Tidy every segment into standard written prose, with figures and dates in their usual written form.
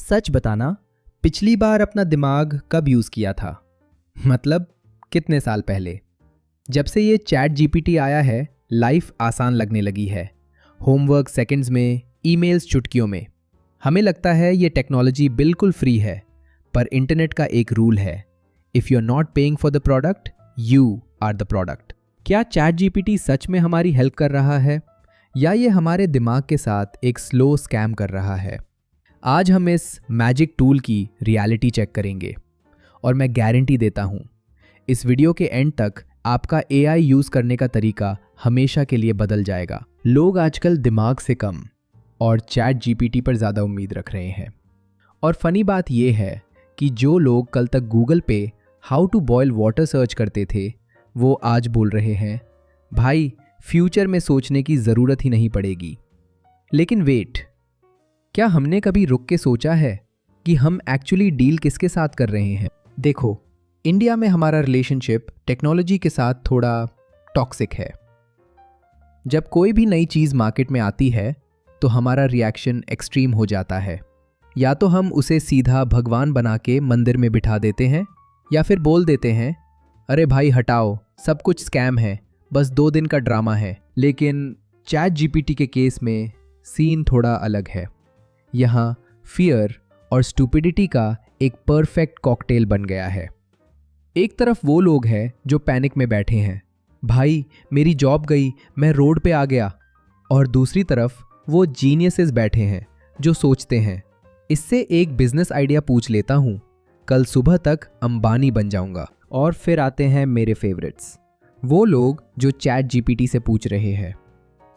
सच बताना, पिछली बार अपना दिमाग कब यूज़ किया था? मतलब कितने साल पहले? जब से ये चैट जीपीटी आया है, लाइफ आसान लगने लगी है। होमवर्क सेकंड्स में, ईमेल्स चुटकियों में। हमें लगता है ये टेक्नोलॉजी बिल्कुल फ्री है, पर इंटरनेट का एक रूल है, if you are not paying for the product, you are the product. क्या चैट जीपीटी सच में हमारी हेल्प कर रहा है, या ये हमारे दिमाग के साथ एक स्लो स्कैम कर रहा है? आज हम इस मैजिक टूल की रियलिटी चेक करेंगे, और मैं गारंटी देता हूँ इस वीडियो के एंड तक आपका एआई यूज़ करने का तरीका हमेशा के लिए बदल जाएगा। लोग आजकल दिमाग से कम और चैट जीपीटी पर ज़्यादा उम्मीद रख रहे हैं। और फनी बात यह है कि जो लोग कल तक गूगल पे how to boil water search करते थे, वो आज बोल रहे हैं, भाई फ्यूचर में सोचने की ज़रूरत ही नहीं पड़ेगी। लेकिन वेट, क्या हमने कभी रुक के सोचा है कि हम एक्चुअली डील किसके साथ कर रहे हैं? देखो, इंडिया में हमारा रिलेशनशिप टेक्नोलॉजी के साथ थोड़ा टॉक्सिक है। जब कोई भी नई चीज़ मार्केट में आती है तो हमारा रिएक्शन एक्सट्रीम हो जाता है। या तो हम उसे सीधा भगवान बना के मंदिर में बिठा देते हैं, या फिर बोल देते हैं, अरे भाई हटाओ, सब कुछ स्कैम है, बस 2 दिन का ड्रामा है। लेकिन चैट जीपीटी के केस में सीन थोड़ा अलग है। यहाँ फियर और स्टूपिडिटी का एक परफेक्ट कॉकटेल बन गया है। एक तरफ वो लोग हैं जो पैनिक में बैठे हैं, भाई मेरी जॉब गई, मैं रोड पे आ गया। और दूसरी तरफ वो जीनियसेस बैठे हैं जो सोचते हैं, इससे एक बिजनेस आइडिया पूछ लेता हूँ, कल सुबह तक अंबानी बन जाऊंगा। और फिर आते हैं मेरे फेवरेट्स, वो लोग जो चैट जीपीटी से पूछ रहे हैं,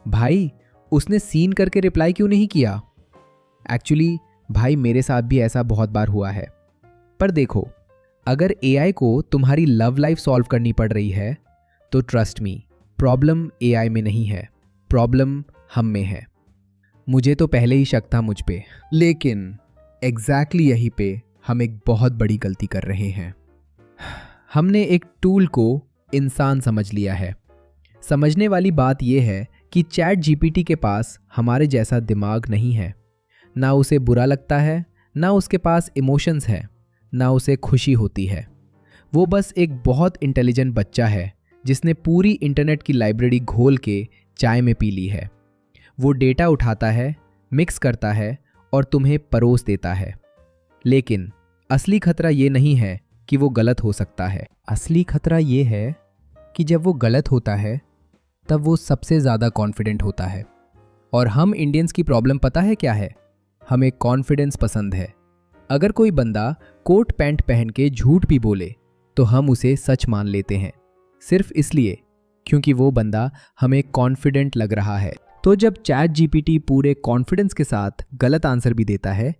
भाई उसने सीन करके रिप्लाई क्यों नहीं किया? एक्चुअली भाई मेरे साथ भी ऐसा बहुत बार हुआ है। पर देखो, अगर एआई को तुम्हारी लव लाइफ सॉल्व करनी पड़ रही है तो ट्रस्ट मी, प्रॉब्लम एआई में नहीं है, प्रॉब्लम हम में है। मुझे तो पहले ही शक था मुझ पे, लेकिन एग्जैक्टली यहीं पे हम एक बहुत बड़ी गलती कर रहे हैं। हमने एक टूल को इंसान समझ लिया है। समझने वाली बात यह है कि चैट जीपीटी के पास हमारे जैसा दिमाग नहीं है। ना उसे बुरा लगता है, ना उसके पास इमोशंस है, ना उसे खुशी होती है। वो बस एक बहुत इंटेलिजेंट बच्चा है जिसने पूरी इंटरनेट की लाइब्रेरी घोल के चाय में पी ली है। वो डेटा उठाता है, मिक्स करता है और तुम्हें परोस देता है। लेकिन असली खतरा ये नहीं है कि वो गलत हो सकता है। असली खतरा ये है कि जब वो गलत होता है तब वो सबसे ज़्यादा कॉन्फिडेंट होता है। और हम इंडियंस की प्रॉब्लम पता है क्या है? हमें कॉन्फिडेंस पसंद है। अगर कोई बंदा कोट पैंट पहन के झूठ भी बोले तो हम उसे सच मान लेते हैं, सिर्फ इसलिए क्योंकि वो बंदा हमें कॉन्फिडेंट लग रहा है। तो जब चैट जीपीटी पूरे कॉन्फिडेंस के साथ गलत आंसर भी देता है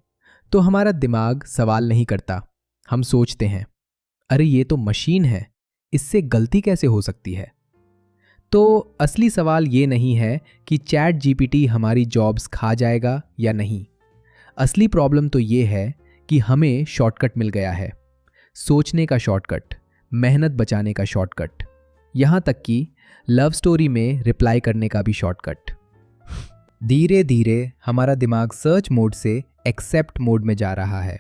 तो हमारा दिमाग सवाल नहीं करता। हम सोचते हैं, अरे ये तो मशीन है, इससे गलती कैसे हो सकती है? तो असली सवाल ये नहीं है कि चैट जीपीटी हमारी जॉब्स खा जाएगा या नहीं। असली प्रॉब्लम तो ये है कि हमें शॉर्टकट मिल गया है, सोचने का शॉर्टकट, मेहनत बचाने का शॉर्टकट, यहाँ तक कि लव स्टोरी में रिप्लाई करने का भी शॉर्टकट। धीरे धीरे हमारा दिमाग सर्च मोड से एक्सेप्ट मोड में जा रहा है।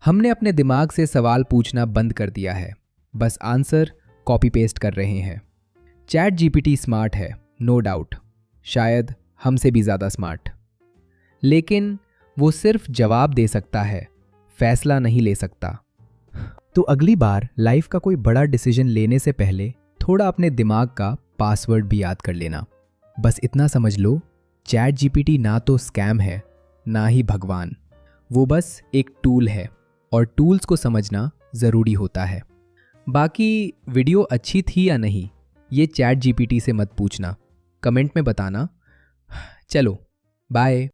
हमने अपने दिमाग से सवाल पूछना बंद कर दिया है, बस आंसर कॉपी पेस्ट कर रहे हैं। चैट जीपीटी स्मार्ट है, नो डाउट, शायद हमसे भी ज़्यादा स्मार्ट, लेकिन वो सिर्फ जवाब दे सकता है, फैसला नहीं ले सकता। तो अगली बार लाइफ का कोई बड़ा डिसीजन लेने से पहले थोड़ा अपने दिमाग का पासवर्ड भी याद कर लेना। बस इतना समझ लो, चैट जीपीटी ना तो स्कैम है, ना ही भगवान। वो बस एक टूल है, और टूल्स को समझना ज़रूरी होता है। बाकी वीडियो अच्छी थी या नहीं, ये चैट जीपीटी से मत पूछना, कमेंट में बताना। चलो बाय।